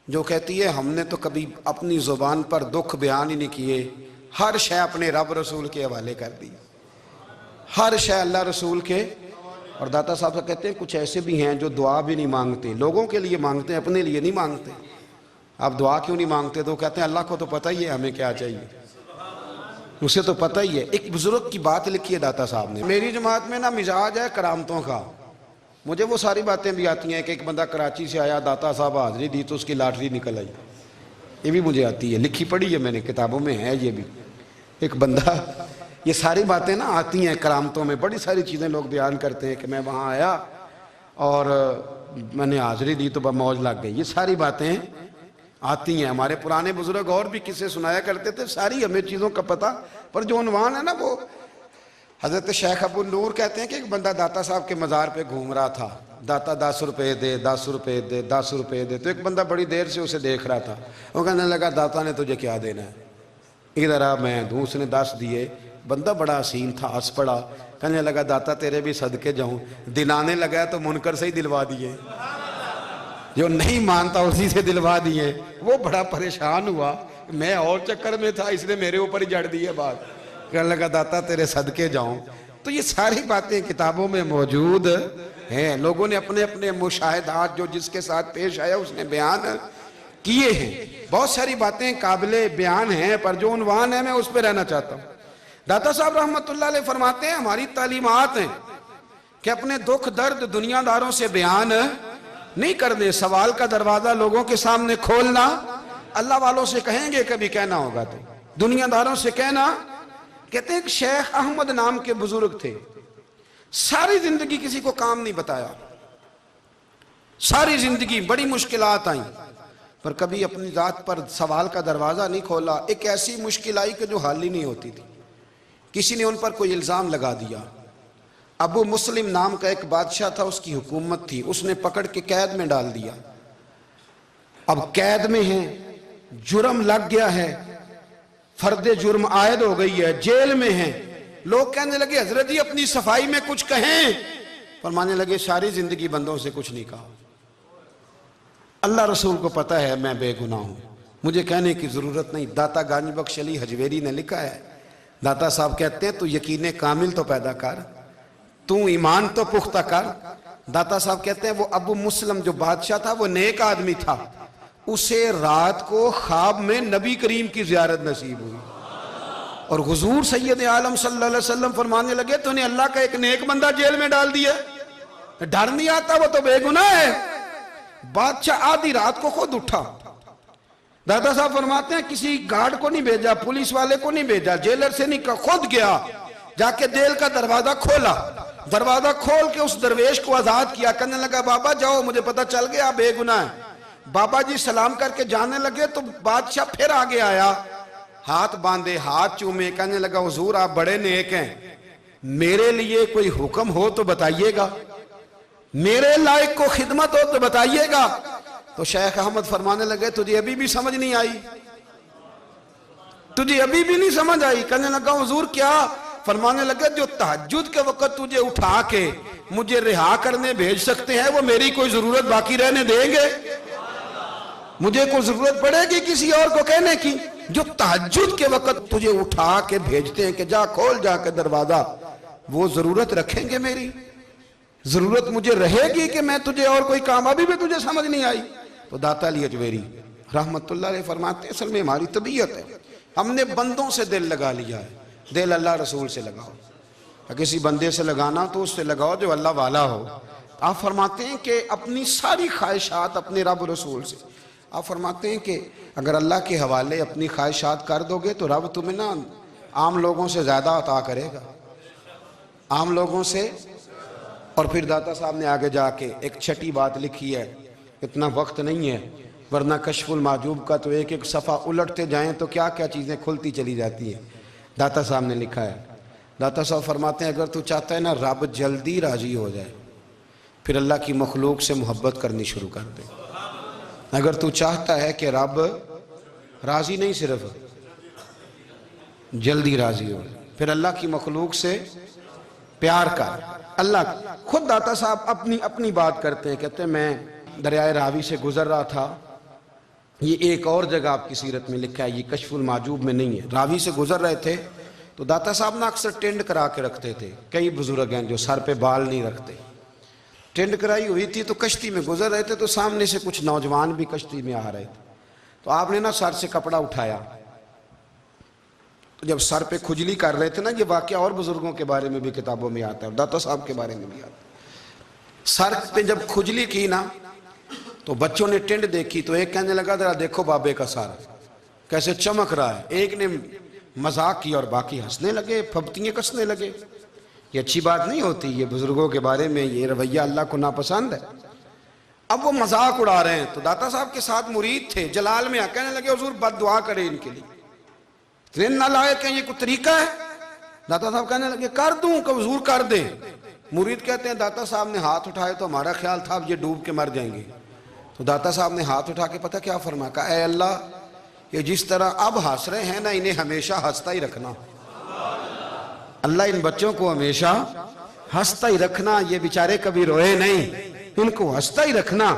جو کہتی ہے ہم نے تو کبھی اپنی زبان پر دکھ بیان ہی نہیں کیے، ہر شے اپنے رب رسول کے حوالے کر دی، ہر شے اللہ رسول کے۔ اور داتا صاحب سے کہتے ہیں کچھ ایسے بھی ہیں جو دعا بھی نہیں مانگتے، لوگوں کے لیے مانگتے ہیں، اپنے لیے نہیں مانگتے۔ آپ دعا کیوں نہیں مانگتے؟ تو کہتے ہیں اللہ کو تو پتہ ہی ہے ہمیں کیا چاہیے، اسے تو پتہ ہی ہے۔ ایک بزرگ کی بات لکھی ہے داتا صاحب نے، میری جماعت میں نا مزاج ہے کرامتوں کا، مجھے وہ ساری باتیں بھی آتی ہیں کہ ایک بندہ کراچی سے آیا، داتا صاحب حاضری دی تو اس کی لاٹری نکل آئی، یہ بھی مجھے آتی ہے، لکھی پڑھی ہے میں نے، کتابوں میں ہے یہ بھی۔ ایک بندہ، یہ ساری باتیں نا آتی ہیں کرامتوں میں، بڑی ساری چیزیں لوگ بیان کرتے ہیں کہ میں وہاں آیا اور میں نے حاضری دی تو موج لگ گئی، یہ ساری باتیں آتی ہیں۔ ہمارے پرانے بزرگ اور بھی قصے سنایا کرتے تھے، ساری ہمیں چیزوں کا پتہ، پر جو عنوان ہے نا وہ حضرت شیخ ابو نور کہتے ہیں کہ ایک بندہ داتا صاحب کے مزار پہ گھوم رہا تھا، داتا 10 روپے دے، 10 روپے دے، 10 روپے دے، تو ایک بندہ بڑی دیر سے اسے دیکھ رہا تھا، وہ کہنے لگا داتا نے تجھے کیا دینا ہے، ادھر آ میں دوں۔ اس نے 10 دیے، بندہ بڑا حسین تھا، ہنس پڑا، کہنے لگا داتا تیرے بھی صدقے جاؤں، دلانے لگا تو منکر سے ہی دلوا دیے، جو نہیں مانتا اسی سے دلوا دیے۔ وہ بڑا پریشان ہوا، میں اور چکر میں تھا، اس نے میرے اوپر ہی جڑ دی ہے بات، کہنے لگا داتا تیرے صدقے جاؤں۔ تو یہ ساری باتیں کتابوں میں موجود ہیں، لوگوں نے اپنے اپنے مشاہدات جو جس کے ساتھ پیش آیا اس نے بیان کیے ہیں۔ بہت ساری باتیں قابل بیان ہیں، پر جو عنوان ہے میں اس پہ رہنا چاہتا ہوں۔ داتا صاحب رحمۃ اللہ علیہ فرماتے ہیں ہماری تعلیمات ہیں کہ اپنے دکھ درد دنیا داروں سے بیان نہیں کرنے، سوال کا دروازہ لوگوں کے سامنے کھولنا، اللہ والوں سے کہیں گے کبھی کہنا ہوگا تو دنیا داروں سے کہنا۔ کہتے ہیں کہ شیخ احمد نام کے بزرگ تھے، ساری زندگی کسی کو کام نہیں بتایا، ساری زندگی بڑی مشکلات آئیں، پر کبھی اپنی ذات پر سوال کا دروازہ نہیں کھولا۔ ایک ایسی مشکل آئی کہ جو حل ہی نہیں ہوتی تھی، کسی نے ان پر کوئی الزام لگا دیا۔ ابو مسلم نام کا ایک بادشاہ تھا، اس کی حکومت تھی، اس نے پکڑ کے قید میں ڈال دیا۔ اب قید میں ہیں، جرم لگ گیا ہے، فرد جرم عائد ہو گئی ہے، جیل میں ہیں۔ لوگ کہنے لگے حضرت جی اپنی صفائی میں کچھ کہیں، فرمانے لگے ساری زندگی بندوں سے کچھ نہیں کہا، اللہ رسول کو پتہ ہے میں بے گناہ ہوں، مجھے کہنے کی ضرورت نہیں۔ داتا گانی بخش علی حجویری نے لکھا ہے، داتا صاحب کہتے ہیں تو یقین کامل تو پیدا کر، تو ایمان تو پختہ کر۔ داتا صاحب کہتے ہیں وہ ابو مسلم جو بادشاہ تھا وہ نیک آدمی تھا، اسے رات کو خواب میں نبی کریم کی زیارت نصیب ہوئی، اور حضور سید عالم صلی اللہ علیہ وسلم فرمانے لگے تو نے اللہ کا ایک نیک بندہ جیل میں ڈال دیا، ڈر نہیں آتا، وہ تو بے گناہ ہے۔ بادشاہ آدھی رات کو خود اٹھا، دادا صاحب فرماتے ہیں کسی گارڈ کو نہیں بھیجا، پولیس والے کو نہیں بھیجا، جیلر سے نہیں کہا، خود گیا، جا کے جیل کا دروازہ کھولا، دروازہ کھول کے اس درویش کو آزاد کیا، کہنے لگا بابا جاؤ مجھے پتہ چل گیا بے گناہ ہے۔ بابا جی سلام کر کے جانے لگے تو بادشاہ پھر آگے آیا، ہاتھ باندھے، ہاتھ چومے، کہنے لگا حضور آپ بڑے نیک ہیں، میرے لیے کوئی حکم ہو تو بتائیے گا، میرے لائق کو خدمت ہو تو بتائیے گا۔ تو شیخ احمد فرمانے لگے تجھے ابھی بھی سمجھ نہیں آئی، تجھے ابھی بھی نہیں سمجھ آئی؟ کہنے لگا حضور کیا؟ فرمانے لگے جو تہجد کے وقت تجھے اٹھا کے مجھے رہا کرنے بھیج سکتے ہیں وہ میری کوئی ضرورت باقی رہنے دیں گے؟ مجھے کوئی ضرورت پڑے گی کسی اور کو کہنے کی؟ جو تہجد کے وقت تجھے اٹھا کے بھیجتے ہیں کہ جا کھول جا کے دروازہ، وہ ضرورت رکھیں گے میری؟ ضرورت مجھے رہے گی کہ میں تجھے اور کوئی کام؟ ابھی بھی تجھے سمجھ نہیں آئی؟ تو داتا علی حجویری رحمت اللہ علیہ فرماتے ہیں اصل میں ہماری طبیعت ہے، ہم نے بندوں سے دل لگا لیا ہے، دل اللہ رسول سے لگاؤ، کسی بندے سے لگانا تو اس سے لگاؤ جو اللہ والا ہو۔ آپ فرماتے ہیں کہ اپنی ساری خواہشات اپنے رب رسول سے، آپ فرماتے ہیں کہ اگر اللہ کے حوالے اپنی خواہشات کر دو گے تو رب تمہیں نا عام لوگوں سے زیادہ عطا کرے گا، عام لوگوں سے۔ اور پھر داتا صاحب نے آگے جا کے ایک چھٹی بات لکھی ہے، اتنا وقت نہیں ہے ورنہ کشف المحجوب کا تو ایک ایک صفحہ الٹتے جائیں تو کیا کیا چیزیں کھلتی چلی جاتی ہیں۔ داتا صاحب نے لکھا ہے، داتا صاحب فرماتے ہیں اگر تو چاہتا ہے نا رب جلدی راضی ہو جائے پھر اللہ کی مخلوق سے محبت کرنی شروع کر دے۔ اگر تو چاہتا ہے کہ رب راضی نہیں صرف جلدی راضی ہو۔ پھر اللہ کی مخلوق سے پیار کر۔ اللہ خود داتا صاحب اپنی بات کرتے ہیں، کہتے ہیں میں دریائے راوی سے گزر رہا تھا، یہ ایک اور جگہ آپ کی سیرت میں لکھا ہے، یہ کشف المعجوب میں نہیں ہے، راوی سے گزر رہے تھے تو داتا صاحب نے اکثر ٹینڈ کرا کے رکھتے تھے، کئی بزرگ ہیں جو سر پہ بال نہیں رکھتے، ٹینڈ کرائی ہوئی تھی تو کشتی میں گزر رہے تھے تو سامنے سے کچھ نوجوان بھی کشتی میں آ رہے تھے، تو آپ نے نا سر سے کپڑا اٹھایا، تو جب سر پہ کھجلی کر رہے تھے نا، یہ واقعہ اور بزرگوں کے بارے میں بھی کتابوں میں آتا ہے، داتا صاحب کے بارے میں بھی آتا ہے، سر پہ جب کھجلی کی نا تو بچوں نے ٹینڈ دیکھی تو ایک کہنے لگا ذرا دیکھو بابے کا سر کیسے چمک رہا ہے، ایک نے مذاق کیا اور باقی ہنسنے لگے، پھپتیاں کسنے لگے۔ یہ اچھی بات نہیں ہوتی، یہ بزرگوں کے بارے میں یہ رویہ اللہ کو ناپسند ہے۔ اب وہ مذاق اڑا رہے ہیں تو داتا صاحب کے ساتھ مرید تھے، جلال میں کہنے لگے حضور بد دعا کرے ان کے لیے، اتنے نالائق ہیں، یہ کوئی طریقہ ہے؟ داتا صاحب کہنے لگے کر دوں کہ حضور کر دیں۔ مرید کہتے ہیں داتا صاحب نے ہاتھ اٹھائے تو ہمارا خیال تھا اب یہ ڈوب کے مر جائیں گے، تو داتا صاحب نے ہاتھ اٹھا کے پتہ کیا فرمایا، کہا اے اللہ یہ جس طرح اب ہنس رہے ہیں نا، انہیں ہمیشہ ہنستا ہی رکھنا، اللہ ان بچوں کو ہمیشہ ہنستا ہی رکھنا، یہ بیچارے کبھی روئے نہیں، ان کو ہنستا ہی رکھنا۔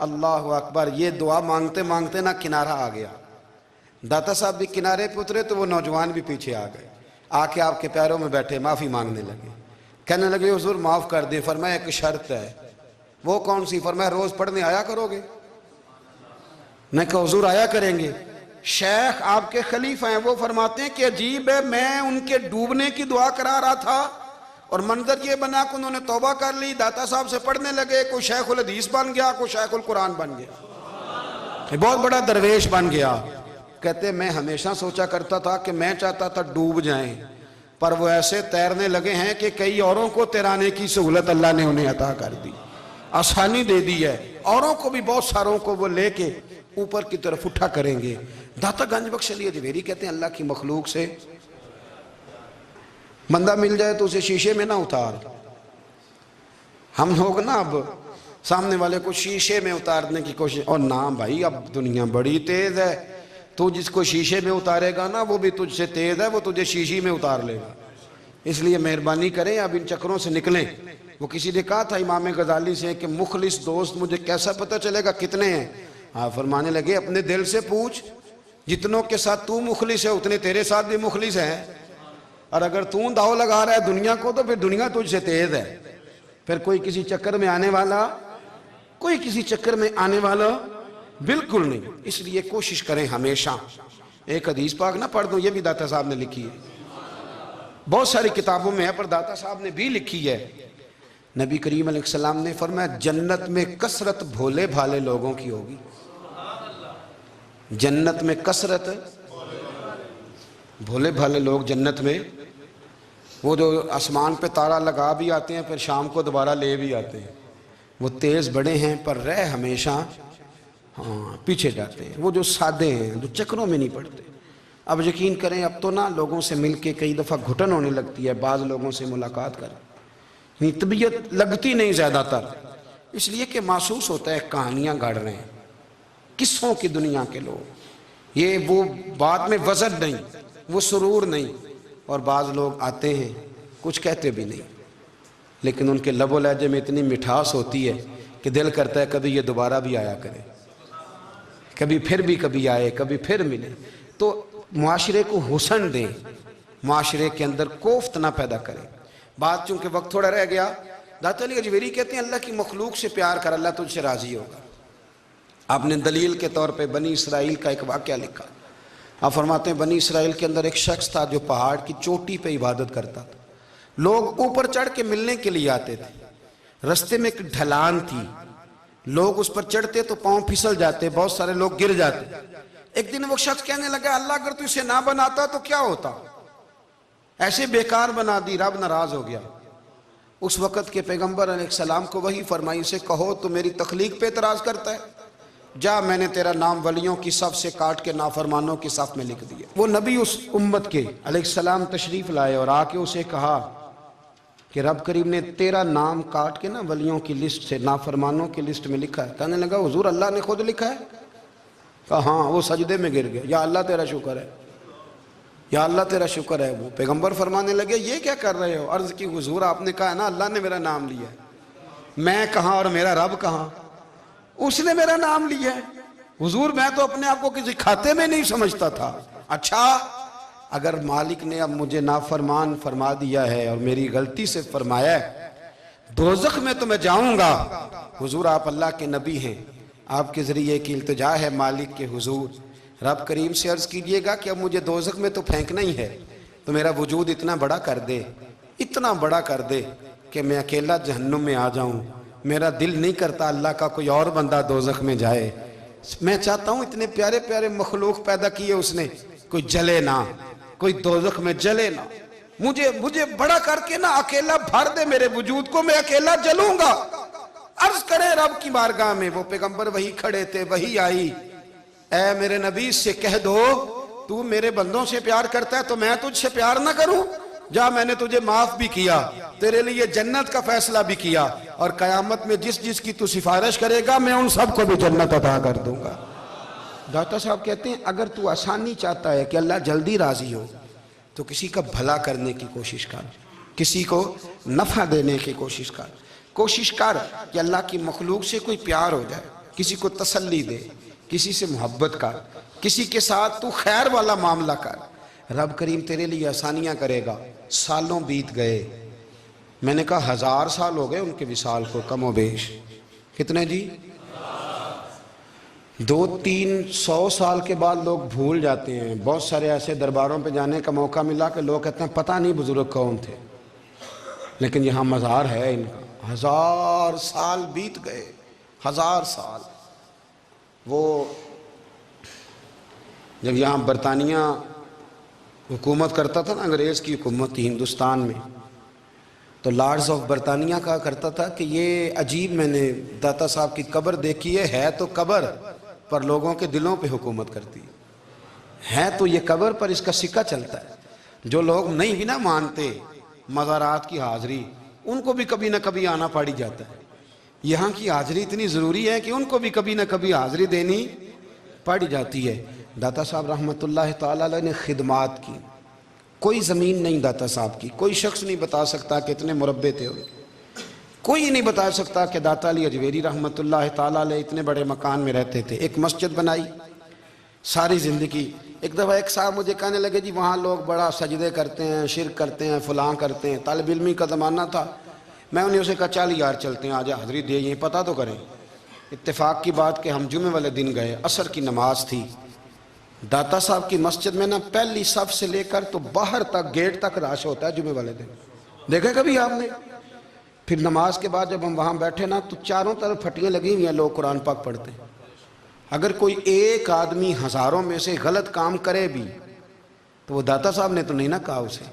اللہ اکبر، یہ دعا مانگتے مانگتے نا کنارہ آ گیا، داتا صاحب بھی کنارے پہ اترے تو وہ نوجوان بھی پیچھے آ گئے، آ کے آپ کے پیروں میں بیٹھے معافی مانگنے لگے، کہنے لگے حضور معاف کر دیں۔ فرمایا ایک شرط ہے، وہ کون سی؟ فرمایا روز پڑھنے آیا کرو گے؟ میں کہا حضور آیا کریں گے۔ شیخ آپ کے خلیفہ ہیں، وہ فرماتے ہیں کہ عجیب ہے، میں ان کے ڈوبنے کی دعا کرا رہا تھا اور منظر یہ بنا کہ انہوں نے توبہ کر لی، داتا صاحب سے پڑھنے لگے، کوئی شیخ الحدیث بن گیا، کوئی شیخ القرآن بن گیا، بہت بڑا درویش بن گیا۔ کہتے میں ہمیشہ سوچا کرتا تھا کہ میں چاہتا تھا ڈوب جائیں، پر وہ ایسے تیرنے لگے ہیں کہ کئی اوروں کو تیرانے کی سہولت اللہ نے انہیں عطا کر دی، آسانی دے دی ہے، اوروں کو بھی بہت ساروں کو وہ لے کے اوپر کی طرف اٹھا کریں گے۔ داتا گنج بخش علی اجمیری کہتے ہیں اللہ کی مخلوق سے بندہ مل جائے تو اسے شیشے میں نہ اتار۔ ہم لوگ نا اب سامنے والے کو شیشے میں اتارنے کی کوشش، اور نہ بھائی اب دنیا بڑی تیز ہے، تو جس کو شیشے میں اتارے گا نا وہ بھی تجھ سے تیز ہے، وہ تجھے شیشی میں اتار لے گا، اس لیے مہربانی کریں اب ان چکروں سے نکلیں۔ وہ کسی نے کہا تھا امام غزالی سے کہ مخلص دوست مجھے کیسا پتہ چلے گا کتنے ہیں؟ فرمانے لگے اپنے دل سے پوچھ، جتنوں کے ساتھ تو مخلص ہے اتنے تیرے ساتھ بھی مخلص ہیں، اور اگر تو داؤ لگا رہا ہے دنیا کو تو پھر دنیا تجھ سے تیز ہے، پھر کوئی کسی چکر میں آنے والا بالکل نہیں۔ اس لیے کوشش کریں ہمیشہ، ایک حدیث پاک نہ پڑھ دوں، یہ بھی داتا صاحب نے لکھی ہے، بہت ساری کتابوں میں ہے پر داتا صاحب نے بھی لکھی ہے۔ نبی کریم علیہ السلام نے فرمایا جنت میں کثرت بھولے بھالے لوگوں کی ہوگی، جنت میں کثرت بھولے بھالے لوگ جنت میں، وہ جو آسمان پہ تارا لگا بھی آتے ہیں پھر شام کو دوبارہ لے بھی آتے ہیں، وہ تیز بڑے ہیں پر رہ ہمیشہ پیچھے جاتے ہیں، وہ جو سادے ہیں جو چکروں میں نہیں پڑتے۔ اب یقین کریں اب تو نا لوگوں سے مل کے کئی دفعہ گھٹن ہونے لگتی ہے، بعض لوگوں سے ملاقات کر طبیعت لگتی نہیں زیادہ تر، اس لیے کہ محسوس ہوتا ہے کہانیاں گھڑ رہے ہیں، قصوں کی دنیا کے لوگ، یہ وہ بات میں وزن نہیں، وہ سرور نہیں، اور بعض لوگ آتے ہیں کچھ کہتے بھی نہیں، لیکن ان کے لب و لہجے میں اتنی مٹھاس ہوتی ہے کہ دل کرتا ہے کبھی یہ دوبارہ بھی آیا کرے، کبھی آئے، کبھی پھر ملے۔ تو معاشرے کو حسن دیں، معاشرے کے اندر کوفت نہ پیدا کریں۔ بات چونکہ وقت تھوڑا رہ گیا، داتا علی اجمیری کہتے ہیں اللہ کی مخلوق سے پیار کر، اللہ تجھ سے راضی ہوگا۔ آپ نے دلیل کے طور پہ بنی اسرائیل کا ایک واقعہ لکھا، آپ فرماتے ہیں بنی اسرائیل کے اندر ایک شخص تھا جو پہاڑ کی چوٹی پہ عبادت کرتا تھا، لوگ اوپر چڑھ کے ملنے کے لیے آتے تھے، رستے میں ایک ڈھلان تھی، لوگ اس پر چڑھتے تو پاؤں پھسل جاتے، بہت سارے لوگ گر جاتے۔ ایک دن وہ شخص کہنے لگا اللہ اگر تو اسے نہ بناتا تو کیا ہوتا، ایسے بیکار بنا دی، رب ناراض ہو گیا۔ اس وقت کے پیغمبر علیہ السلام کو وہی فرمائی اسے کہو تو میری تخلیق پہ اعتراض کرتا ہے، جا میں نے تیرا نام ولیوں کی صف سے کاٹ کے نافرمانوں کی صف میں لکھ دیا۔ وہ نبی اس امت کے علیہ السلام تشریف لائے اور آ کے اسے کہا کہ رب کریم نے تیرا نام کاٹ کے نا ولیوں کی لسٹ سے نافرمانوں کی لسٹ میں لکھا ہے۔ کہنے لگا حضور اللہ نے خود لکھا ہے؟ کہا ہاں۔ وہ سجدے میں گر گیا، یا اللہ تیرا شکر ہے، یا اللہ تیرا شکر ہے۔ وہ پیغمبر فرمانے لگے یہ کیا کر رہے ہو؟ عرض کی حضور آپ نے کہا ہے نا اللہ نے میرا نام لیا ہے، میں کہاں اور میرا رب کہاں؟ اس نے میرا نام لیا ہے حضور، میں تو اپنے آپ کو کسی کھاتے میں نہیں سمجھتا تھا۔ اچھا اگر مالک نے اب مجھے نافرمان فرما دیا ہے اور میری غلطی سے فرمایا ہے دوزخ میں تو میں جاؤں گا، حضور آپ اللہ کے نبی ہیں، آپ کے ذریعے کی التجا ہے مالک کے حضور، رب کریم سے عرض کیجئے گا کہ اب مجھے دوزخ میں تو پھینکنا ہی ہے، تو میرا وجود اتنا بڑا کر دے، اتنا بڑا کر دے کہ میں اکیلا جہنم میں آ جاؤں۔ میرا دل نہیں کرتا اللہ کا کوئی اور بندہ دوزخ میں جائے، میں چاہتا ہوں اتنے پیارے پیارے مخلوق پیدا کیے اس نے، کوئی جلے نہ، کوئی دوزخ میں جلے نہ، مجھے بڑا کر کے نہ اکیلا بھر دے میرے وجود کو، میں اکیلا جلوں گا۔ عرض کرے رب کی بارگاہ میں، وہ پیغمبر وہی کھڑے تھے، وہی آئی، اے میرے نبی سے کہہ دو تو میرے بندوں سے پیار کرتا ہے تو میں تجھ سے پیار نہ کروں؟ جا میں نے تجھے معاف بھی کیا، تیرے لیے جنت کا فیصلہ بھی کیا، اور قیامت میں جس کی تو سفارش کرے گا میں ان سب کو بھی جنت عطا کر دوں گا۔ داتا صاحب کہتے ہیں اگر تو آسانی چاہتا ہے کہ اللہ جلدی راضی ہو تو کسی کا بھلا کرنے کی کوشش کر، کسی کو نفع دینے کی کوشش کر کہ اللہ کی مخلوق سے کوئی پیار ہو جائے، کسی کو تسلی دے، کسی سے محبت کر، کسی کے ساتھ تو خیر والا معاملہ کر، رب کریم تیرے لیے آسانیاں کرے گا۔ سالوں بیت گئے، میں نے کہا 1000 سال ہو گئے ان کے وصال کو کم و بیش، کتنے جی؟ 200-300 سال کے بعد لوگ بھول جاتے ہیں۔ بہت سارے ایسے درباروں پہ جانے کا موقع ملا کہ لوگ کہتے ہیں پتہ نہیں بزرگ کون تھے، لیکن یہاں مزار ہے ان کا۔ 1000 سال بیت گئے، 1000 سال۔ وہ جب یہاں برطانیہ حکومت کرتا تھا نا، انگریز کی حکومت تھی ہندوستان میں، تو لارڈز آف برطانیہ کہا کرتا تھا کہ یہ عجیب، میں نے داتا صاحب کی قبر دیکھی ہے تو قبر پر لوگوں کے دلوں پہ حکومت کرتی ہے تو یہ قبر پر اس کا سکہ چلتا ہے۔ جو لوگ نہیں بھی نہ مانتے مزارات کی حاضری، ان کو بھی کبھی نہ کبھی آنا پڑ جاتا ہے۔ یہاں کی حاضری اتنی ضروری ہے کہ ان کو بھی کبھی نہ کبھی حاضری دینی پڑ جاتی ہے۔ داتا صاحب رحمۃ اللہ تعالیٰ علیہ نے خدمات کی، کوئی زمین نہیں داتا صاحب کی، کوئی شخص نہیں بتا سکتا کہ اتنے مربع تھے، کوئی نہیں بتا سکتا کہ داتا علی اجویری رحمۃ اللہ تعالیٰ علیہ اتنے بڑے مکان میں رہتے تھے۔ ایک مسجد بنائی ساری زندگی۔ ایک دفعہ ایک صاحب مجھے کہنے لگے جی وہاں لوگ بڑا سجدے کرتے ہیں، شرک کرتے ہیں، فلاں کرتے ہیں، طالب علمی کا زمانہ تھا۔ میں انہیں اسے کہا چل یار چلتے ہیں، آجا حضری دے، یہ پتہ تو کریں۔ اتفاق کی بات کہ ہم جمعے والے دن گئے، عصر کی نماز تھی، داتا صاحب کی مسجد میں نا پہلی صف سے لے کر تو باہر تک گیٹ تک رش ہوتا ہے جمعے والے دن، دیکھیں کبھی آپ نے؟ پھر نماز کے بعد جب ہم وہاں بیٹھے نا تو چاروں طرف پھٹیاں لگی ہوئی ہیں، لوگ قرآن پاک پڑھتے ہیں۔ اگر کوئی ایک آدمی ہزاروں میں سے غلط کام کرے بھی تو وہ داتا صاحب نے تو نہیں نہ کہا اسے۔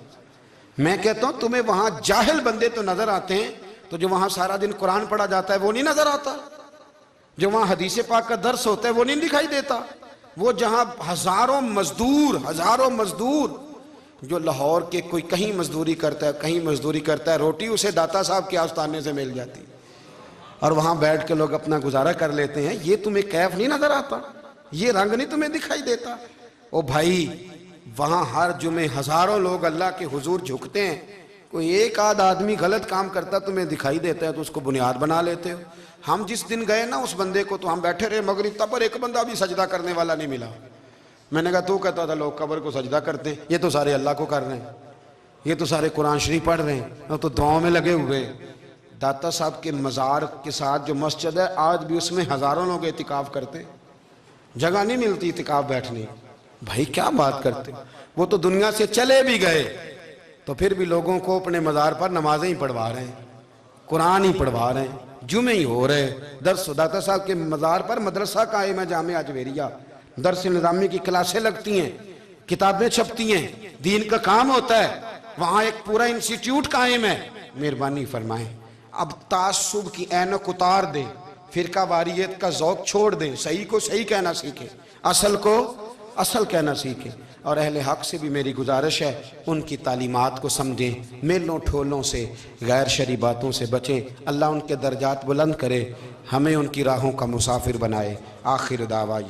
میں کہتا ہوں تمہیں وہاں جاہل بندے تو نظر آتے ہیں، تو جو وہاں سارا دن قرآن پڑھا جاتا ہے وہ نہیں نظر آتا؟ جو وہاں حدیث پاک کا درس ہوتا ہے وہ نہیں دکھائی دیتا؟ وہ جہاں ہزاروں مزدور جو لاہور کے کوئی کہیں مزدوری کرتا ہے، کہیں مزدوری کرتا ہے، روٹی اسے داتا صاحب کے آستانے سے مل جاتی، اور وہاں بیٹھ کے لوگ اپنا گزارا کر لیتے ہیں۔ یہ تمہیں کیف نہیں نظر آتا؟ یہ رنگ نہیں تمہیں دکھائی دیتا؟ او بھائی وہاں ہر جمعے ہزاروں لوگ اللہ کے حضور جھکتے ہیں، کوئی ایک آدھ آدمی غلط کام کرتا تمہیں دکھائی دیتا ہے تو اس کو بنیاد بنا لیتے ہو۔ ہم جس دن گئے نا اس بندے کو تو ہم بیٹھے رہے مغرب تک، پر ایک بندہ بھی سجدہ کرنے والا نہیں ملا۔ میں نے کہا تو کہتا تھا لوگ قبر کو سجدہ کرتے ہیں، یہ تو سارے اللہ کو کر رہے ہیں، یہ تو سارے قرآن شریف پڑھ رہے ہیں، تو دعاؤں میں لگے ہوئے۔ داتا صاحب کے مزار کے ساتھ جو مسجد ہے آج بھی اس میں ہزاروں لوگ اعتکاف کرتے، جگہ نہیں ملتی اعتکاف بیٹھنے۔ بھائی کیا بات کرتے، وہ تو دنیا سے چلے بھی گئے تو پھر بھی لوگوں کو اپنے مزار پر نمازیں ہی پڑھوا رہے ہیں، قرآن ہی پڑھوا رہے ہیں، جمعے ہی ہو رہے درس۔ داتا صاحب کے مزار پر مدرسہ قائم ہے جامعہ اجویریہ، درس نظامی کی کلاسیں لگتی ہیں، کتابیں چھپتی ہیں، دین کا کام ہوتا ہے، وہاں ایک پورا انسٹیٹیوٹ قائم ہے۔ مہربانی فرمائیں اب تعصب کی اینک اتار دیں، فرقہ واریت کا ذوق چھوڑ دیں، صحیح کو صحیح کہنا سیکھیں، اصل کو اصل کہنا سیکھیں، اور اہل حق سے بھی میری گزارش ہے ان کی تعلیمات کو سمجھیں، میلوں ٹھولوں سے، غیر شرعی باتوں سے بچیں۔ اللہ ان کے درجات بلند کرے، ہمیں ان کی راہوں کا مسافر بنائے۔ آخر دعویٰ